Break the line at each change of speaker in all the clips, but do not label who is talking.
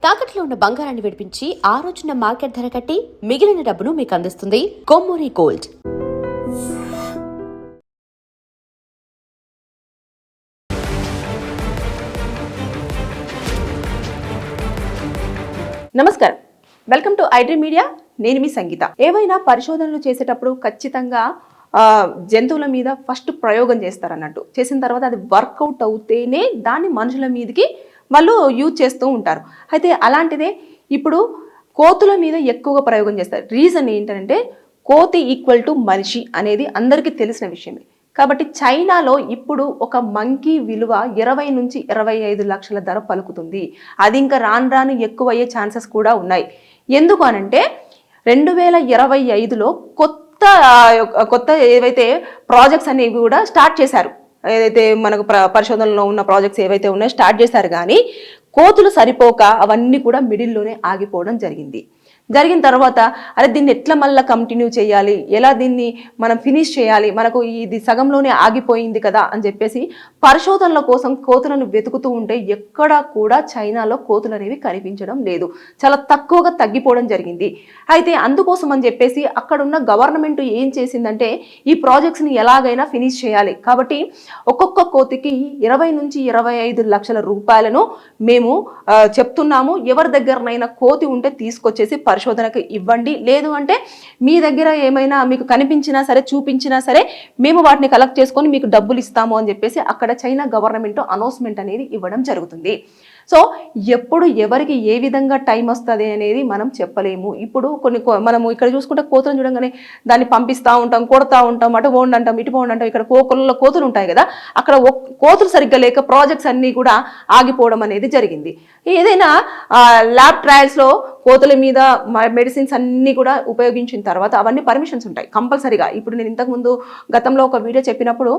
తాకట్లో ఉన్న బంగారాన్ని విడిపించి ఆ రోజున మార్కెట్ ధర కట్టి మిగిలిన డబ్బును మీకు అందిస్తుంది కొమ్మూరి గోల్డ్.
నమస్కారం, వెల్కమ్ టు ఐడ్రీమ్ మీడియా. నేను మీ సంగీత. ఏవైనా పరిశోధనలు చేసేటప్పుడు ఖచ్చితంగా జంతువుల మీద ఫస్ట్ ప్రయోగం చేస్తారన్నట్టు. చేసిన తర్వాత అది వర్కౌట్ అవుతేనే దాన్ని మనుషుల మీదకి వాళ్ళు యూజ్ చేస్తూ ఉంటారు. అయితే అలాంటిదే ఇప్పుడు కోతుల మీద ఎక్కువగా ప్రయోగం చేస్తారు. రీజన్ ఏంటంటే కోతి ఈక్వల్ టు మనిషి అనేది అందరికీ తెలిసిన విషయమే. కాబట్టి చైనాలో ఇప్పుడు ఒక మంకీ విలువ 20 నుంచి 25 లక్షల ధర పలుకుతుంది. అది ఇంకా రాను రాను ఎక్కువ అయ్యే ఛాన్సెస్ కూడా ఉన్నాయి. ఎందుకు అనంటే 2025లో కొత్త ఏవైతే ప్రాజెక్ట్స్ అనేవి కూడా స్టార్ట్ చేశారు. ఏదైతే మనకు పరిశోధనలో ఉన్న ప్రాజెక్ట్స్ ఏవైతే ఉన్నాయో స్టార్ట్ చేశారు. కానీ కోతులు సరిపోక అవన్నీ కూడా మిడిల్లోనే ఆగిపోవడం జరిగిన తర్వాత అరే దీన్ని ఎట్లా మళ్ళీ కంటిన్యూ చేయాలి, ఎలా దీన్ని మనం ఫినిష్ చేయాలి, మనకు ఇది సగంలోనే ఆగిపోయింది కదా అని చెప్పేసి పరిశోధనల కోసం కోతులను వెతుకుతూ ఉంటే ఎక్కడా కూడా చైనాలో కోతులు అనేవి కనిపించడం లేదు. చాలా తక్కువగా తగ్గిపోవడం జరిగింది. అయితే అందుకోసం అని చెప్పేసి అక్కడున్న గవర్నమెంట్ ఏం చేసిందంటే ఈ ప్రాజెక్ట్స్ని ఎలాగైనా ఫినిష్ చేయాలి. కాబట్టి ఒక్కొక్క కోతికి 20 నుంచి 25 లక్షల రూపాయలను మేము చెప్తున్నాము. ఎవరి దగ్గరనైనా కోతి ఉంటే తీసుకొచ్చేసి పరిశోధనకు ఇవ్వండి, లేదు అంటే మీ దగ్గర ఏమైనా మీకు కనిపించినా సరే చూపించినా సరే మేము వాటిని కలెక్ట్ చేసుకొని మీకు డబ్బులు ఇస్తాము అని చెప్పేసి అక్కడ చైనా గవర్నమెంట్ అనౌన్స్మెంట్ అనేది ఇవ్వడం జరుగుతుంది. సో ఎప్పుడు ఎవరికి ఏ విధంగా టైం వస్తుంది అనేది మనం చెప్పలేము. ఇప్పుడు మనము ఇక్కడ చూసుకుంటే కోతులను చూడంగానే దాన్ని పంపిస్తూ ఉంటాం, కొడతా ఉంటాం, అటు పోండి అంటాం, ఇటు పోండి అంటాం. ఇక్కడ కోతులు ఉంటాయి కదా, అక్కడ కోతులు సరిగ్గా లేక ప్రాజెక్ట్స్ అన్నీ కూడా ఆగిపోవడం అనేది జరిగింది. ఏదైనా ల్యాబ్ ట్రయల్స్లో కోతుల మీద మెడిసిన్స్ అన్నీ కూడా ఉపయోగించిన తర్వాత అవన్నీ పర్మిషన్స్ ఉంటాయి కంపల్సరీగా. ఇప్పుడు నేను ఇంతకుముందు గతంలో ఒక వీడియో చెప్పినప్పుడు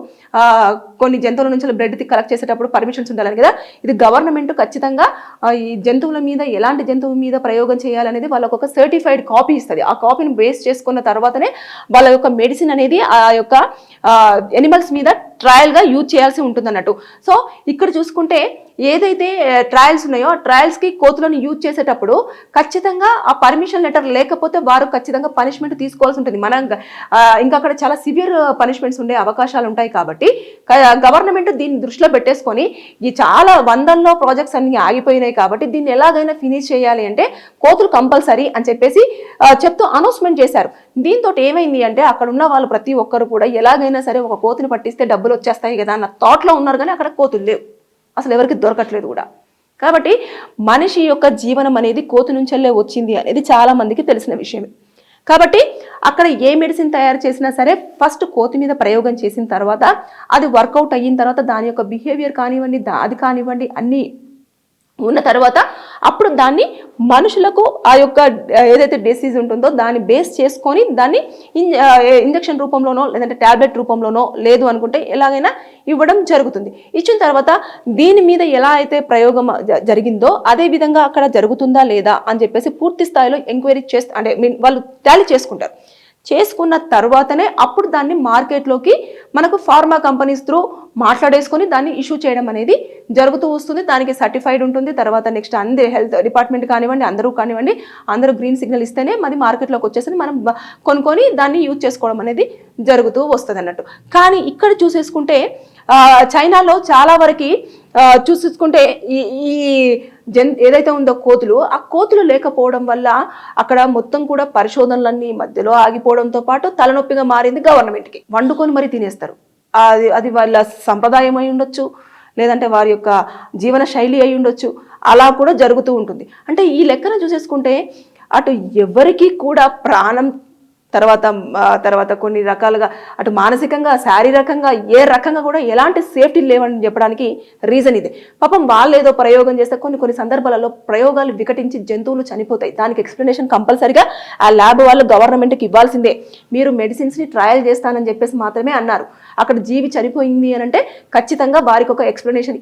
కొన్ని జంతువుల నుంచి బ్లడ్ కలెక్ట్ చేసేటప్పుడు పర్మిషన్స్ ఉండాలని కదా. ఇది గవర్నమెంట్ ఖచ్చితంగా ఈ జంతువుల మీద ఎలాంటి జంతువు మీద ప్రయోగం చేయాలనేది వాళ్ళకు ఒక సర్టిఫైడ్ కాపీ ఇస్తుంది. ఆ కాపీని బేస్ చేసుకున్న తర్వాతనే వాళ్ళ యొక్క మెడిసిన్ అనేది ఆ యొక్క ఎనిమల్స్ మీద ట్రయల్గా యూజ్ చేయాల్సి ఉంటుంది అన్నట్టు. సో ఇక్కడ చూసుకుంటే ఏదైతే ట్రయల్స్ ఉన్నాయో ఆ ట్రయల్స్కి కోతులను యూజ్ చేసేటప్పుడు ఖచ్చితంగా ఆ పర్మిషన్ లెటర్ లేకపోతే వారు ఖచ్చితంగా పనిష్మెంట్ తీసుకోవాల్సి ఉంటుంది. ఇంకా అక్కడ చాలా సివియర్ పనిష్మెంట్స్ ఉండే అవకాశాలు ఉంటాయి. కాబట్టి గవర్నమెంట్ దీన్ని దృష్టిలో పెట్టేసుకొని ఈ చాలా వందల్లో ప్రాజెక్ట్స్ అన్ని ఆగిపోయినాయి కాబట్టి దీన్ని ఎలాగైనా ఫినిష్ చేయాలి అంటే కోతులు కంపల్సరీ అని చెప్పేసి చెప్తూ అనౌన్స్మెంట్ చేశారు. దీంతో ఏమైంది అంటే అక్కడ ఉన్న వాళ్ళు ప్రతి ఒక్కరు కూడా ఎలాగైనా సరే ఒక కోతిని పట్టిస్తే డబ్బులు వచ్చేస్తాయి కదా అన్న థాట్లో ఉన్నారు. కానీ అక్కడ కోతులు లేవు, అసలు ఎవరికి దొరకట్లేదు కూడా. కాబట్టి మనిషి యొక్క జీవనం అనేది కోతి నుంచెల్లే వచ్చింది అనేది చాలా మందికి తెలిసిన విషయమే. కాబట్టి అక్కడ ఏ మెడిసిన్ తయారు చేసినా సరే ఫస్ట్ కోతి మీద ప్రయోగం చేసిన తర్వాత అది వర్కౌట్ అయిన తర్వాత దాని యొక్క బిహేవియర్ కానివ్వండి, అది కానివ్వండి అన్నీ ఉన్న తర్వాత అప్పుడు దాన్ని మనుషులకు ఆ యొక్క ఏదైతే డిసీజ్ ఉంటుందో దాన్ని బేస్ చేసుకొని దాన్ని ఇంజెక్షన్ రూపంలోనో లేదంటే ట్యాబ్లెట్ రూపంలోనో లేదు అనుకుంటే ఎలాగైనా ఇవ్వడం జరుగుతుంది. ఇచ్చిన తర్వాత దీని మీద ఎలా అయితే ప్రయోగం జరిగిందో అదే విధంగా అక్కడ జరుగుతుందా లేదా అని చెప్పేసి పూర్తి స్థాయిలో ఎంక్వైరీ అంటే వాళ్ళు టాలీ చేసుకున్న తర్వాతనే అప్పుడు దాన్ని మార్కెట్లోకి మనకు ఫార్మా కంపెనీస్ త్రూ మాట్లాడేసుకొని దాన్ని ఇష్యూ చేయడం అనేది జరుగుతూ వస్తుంది. దానికి సర్టిఫైడ్ ఉంటుంది. తర్వాత నెక్స్ట్ అందరి హెల్త్ డిపార్ట్మెంట్ కానివ్వండి, అందరూ గ్రీన్ సిగ్నల్ ఇస్తేనే మరి మార్కెట్లోకి వచ్చేసి మనం కొనుక్కొని దాన్ని యూజ్ చేసుకోవడం అనేది జరుగుతూ వస్తుంది అన్నట్టు. కానీ ఇక్కడ చూసేసుకుంటే చైనాలో చాలా వరకు చూసేసుకుంటే ఈ ఏదైతే ఉందో ఆ కోతులు లేకపోవడం వల్ల అక్కడ మొత్తం కూడా పరిశోధనలన్నీ మధ్యలో ఆగిపోవడంతో పాటు తలనొప్పిగా మారింది గవర్నమెంట్కి. వండుకొని మరీ తినేస్తారు. అది వాళ్ళ సంప్రదాయం అయి ఉండొచ్చు, లేదంటే వారి యొక్క జీవన శైలి అయి ఉండొచ్చు. అలా కూడా జరుగుతూ ఉంటుంది. అంటే ఈ లెక్కన చూసేసుకుంటే అటు ఎవరికి కూడా ప్రాణం తర్వాత కొన్ని రకాలుగా అటు మానసికంగా, శారీరకంగా ఏ రకంగా కూడా ఎలాంటి సేఫ్టీ లేవని చెప్పడానికి రీజన్ ఇదే. పాపం వాళ్ళు ఏదో ప్రయోగం చేస్తే కొన్ని సందర్భాలలో ప్రయోగాలు వికటించి జంతువులు చనిపోతాయి. దానికి ఎక్స్ప్లెనేషన్ కంపల్సరీగా ఆ ల్యాబ్ వాళ్ళు గవర్నమెంట్కి ఇవ్వాల్సిందే. మీరు మెడిసిన్స్ని ట్రయల్ చేస్తానని చెప్పేసి మాత్రమే అన్నారు. అక్కడ జీవి చనిపోయింది అని అంటే ఖచ్చితంగా వారికి ఒక ఎక్స్ప్లెనేషన్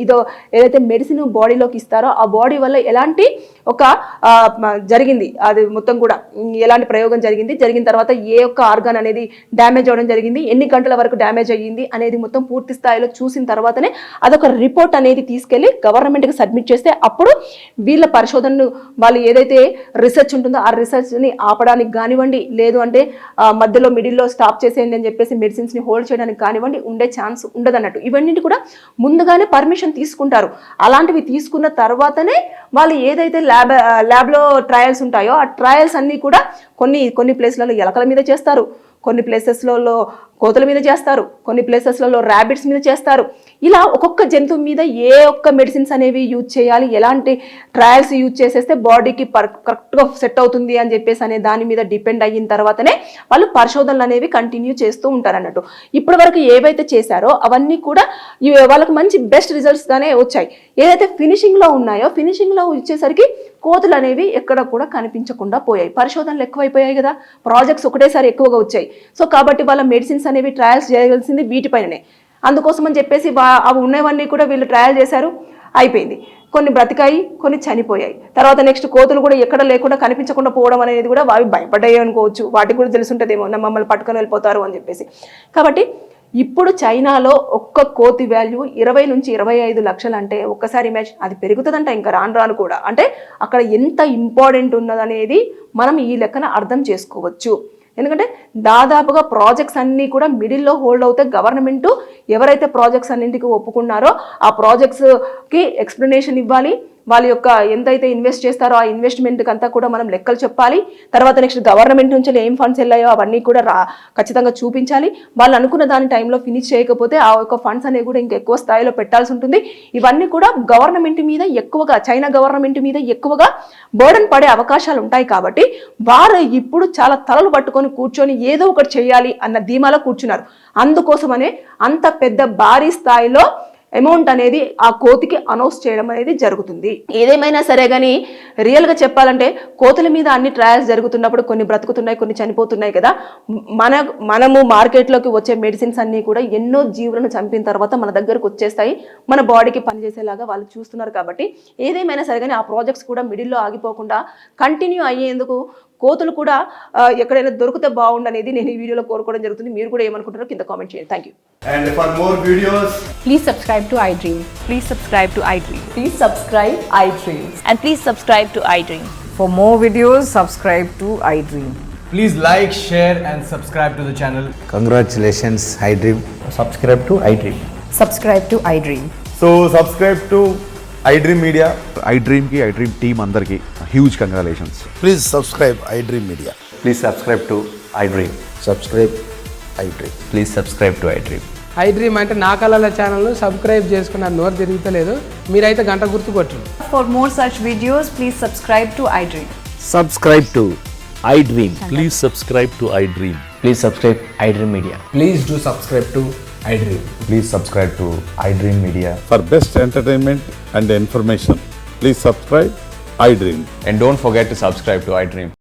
ఇదో ఏదైతే మెడిసిన్ బాడీలోకి ఇస్తారో ఆ బాడీ వల్ల ఎలాంటి జరిగింది, అది మొత్తం కూడా ఎలాంటి ప్రయోగం జరిగింది జరిగిన తర్వాత ఏ ఒక్క ఆర్గాన్ అనేది డ్యామేజ్ అవ్వడం జరిగింది, ఎన్ని గంటల వరకు డ్యామేజ్ అయ్యింది అనేది మొత్తం పూర్తి స్థాయిలో చూసిన తర్వాతనే అదొక రిపోర్ట్ అనేది తీసుకెళ్లి గవర్నమెంట్కి సబ్మిట్ చేస్తే అప్పుడు వీళ్ళ పరిశోధనను వాళ్ళు ఏదైతే రీసెర్చ్ ఉంటుందో ఆ రీసెర్చ్ని ఆపడానికి కానివ్వండి, లేదు అంటే మధ్యలో మిడిల్లో స్టాప్ చేసేయండి అని చెప్పేసి మెడిసిన్స్ని హోల్డ్ చేయడానికి కానివ్వండి ఉండే ఛాన్స్ ఉండదన్నట్టు. ఇవన్నీ కూడా ముందుగానే పర్మిషన్ తీసుకుంటారు. అలాంటివి తీసుకున్న తర్వాతనే వాళ్ళు ఏదైతే ల్యాబ్లో ట్రయల్స్ ఉంటాయో ఆ ట్రయల్స్ అన్నీ కూడా కొన్ని ప్లేస్లలో ఎలకల మీద చేస్తారు, కొన్ని ప్లేసెస్లలో కోతుల మీద చేస్తారు, కొన్ని ప్లేసెస్లలో ర్యాబిట్స్ మీద చేస్తారు. ఇలా ఒక్కొక్క జంతువు మీద ఏ ఒక్క మెడిసిన్స్ అనేవి యూజ్ చేయాలి, ఎలాంటి ట్రయల్స్ యూజ్ చేసేస్తే బాడీకి కరెక్ట్గా సెట్ అవుతుంది అని చెప్పేసి అనే దాని మీద డిపెండ్ అయిన తర్వాతనే వాళ్ళు పరిశోధనలు అనేవి కంటిన్యూ చేస్తూ ఉంటారు అన్నట్టు. ఇప్పటి వరకు ఏవైతే చేశారో అవన్నీ కూడా వాళ్ళకి మంచి బెస్ట్ రిజల్ట్స్గానే వచ్చాయి. ఏదైతే ఫినిషింగ్లో ఉన్నాయో ఫినిషింగ్లో వచ్చేసరికి కోతులు అనేవి ఎక్కడ కూడా కనిపించకుండా పోయాయి. పరిశోధనలు ఎక్కువైపోయాయి కదా, ప్రాజెక్ట్స్ ఒకటేసారి ఎక్కువగా వచ్చాయి. సో కాబట్టి వాళ్ళ మెడిసిన్స్ అనేవి ట్రయల్స్ చేయవలసింది వీటిపైననే. అందుకోసం అని చెప్పేసి అవి ఉన్నవన్నీ కూడా వీళ్ళు ట్రయల్ చేశారు, అయిపోయింది. కొన్ని బ్రతికాయి, కొన్ని చనిపోయాయి. తర్వాత నెక్స్ట్ కోతులు కూడా ఎక్కడ లేకుండా కనిపించకుండా పోవడం అనేది కూడా అవి భయపడ్డాయి అనుకోవచ్చు, వాటికి కూడా తెలుసుంటుందేమో మమ్మల్ని పట్టుకొని వెళ్ళిపోతారు అని చెప్పేసి. కాబట్టి ఇప్పుడు చైనాలో ఒక్క కోతి వాల్యూ 20 నుంచి 25 లక్షలు అంటే ఒక్కసారి ఇమేజిన్, అది పెరుగుతుందంట ఇంకా రాను కూడా. అంటే అక్కడ ఎంత ఇంపార్టెంట్ ఉన్నదనేది మనం ఈ లెక్కన అర్థం చేసుకోవచ్చు. ఎందుకంటే దాదాపుగా ప్రాజెక్ట్స్ అన్నీ కూడా మిడిల్లో హోల్డ్ అవుతే గవర్నమెంట్ ఎవరైతే ప్రాజెక్ట్స్ అన్నింటికి ఒప్పుకున్నారో ఆ ప్రాజెక్ట్స్కి ఎక్స్ప్లెనేషన్ ఇవ్వాలి. వాళ్ళ యొక్క ఎంతైతే ఇన్వెస్ట్ చేస్తారో ఆ ఇన్వెస్ట్మెంట్కి అంతా కూడా మనం లెక్కలు చెప్పాలి. తర్వాత నెక్స్ట్ గవర్నమెంట్ నుంచి ఏం ఫండ్స్ వెళ్ళాయో అవన్నీ కూడా ఖచ్చితంగా చూపించాలి. వాళ్ళు అనుకున్న దాని టైంలో ఫినిష్ చేయకపోతే ఆ యొక్క ఫండ్స్ అనేవి కూడా ఇంకా ఎక్కువ స్థాయిలో పెట్టాల్సి ఉంటుంది. ఇవన్నీ కూడా గవర్నమెంట్ మీద ఎక్కువగా, చైనా గవర్నమెంట్ మీద ఎక్కువగా బర్డన్ పడే అవకాశాలు ఉంటాయి. కాబట్టి వారు ఇప్పుడు చాలా తలలు పట్టుకొని కూర్చొని ఏదో ఒకటి చేయాలి అన్న ధీమాలో కూర్చున్నారు. అందుకోసమనే అంత పెద్ద భారీ స్థాయిలో అమౌంట్ అనేది ఆ కోతికి అనౌన్స్ చేయడం అనేది జరుగుతుంది. ఏదేమైనా సరే కానీ రియల్గా చెప్పాలంటే కోతుల మీద అన్ని ట్రయల్స్ జరుగుతున్నప్పుడు కొన్ని బ్రతుకుతున్నాయి, కొన్ని చనిపోతున్నాయి కదా. మనము మార్కెట్లోకి వచ్చే మెడిసిన్స్ అన్నీ కూడా ఎన్నో జీవులను చంపిన తర్వాత మన దగ్గరకు వచ్చేస్తాయి, మన బాడీకి పనిచేసేలాగా వాళ్ళు చూస్తున్నారు. కాబట్టి ఏదేమైనా సరే కానీ ఆ ప్రాజెక్ట్స్ కూడా మిడిల్లో ఆగిపోకుండా కంటిన్యూ అయ్యేందుకు కోతులు కూడా ఎక్కడైనా దొరికితే బాగుండనేది నేను ఈ వీడియోలో కోరుకోవడం జరుగుతుంది. మీరు కూడా ఏమనుకుంటారో కింద కామెంట్ చేయండి. Thank you.
And for more videos,
Please subscribe to iDream.
Please subscribe to iDream.
Please subscribe iDream.
And please subscribe to iDream.
For more videos, subscribe to iDream.
please like, share and subscribe to the channel.
Congratulations, iDream.
Subscribe to iDream.
Subscribe to iDream.
So subscribe to iDream Media.
iDream की iDream team अंदर की huge congratulations.
Please subscribe iDream Media.
Please subscribe to iDream.
Subscribe iDream.
Please subscribe to iDream.
iDream అంటే నా కళల ఛానల్ను subscribe చేసుకున్న నోరు తిరుగుతలేదు, మీరైతే గంట గుర్తు కొట్టండి.
For more such videos, please subscribe to iDream.
Subscribe to iDream.
Please subscribe to iDream.
Please subscribe iDream Media.
Please do subscribe to iDream.
Please subscribe to iDream Media.
For best entertainment and information, please subscribe iDream.
And don't forget to subscribe to iDream.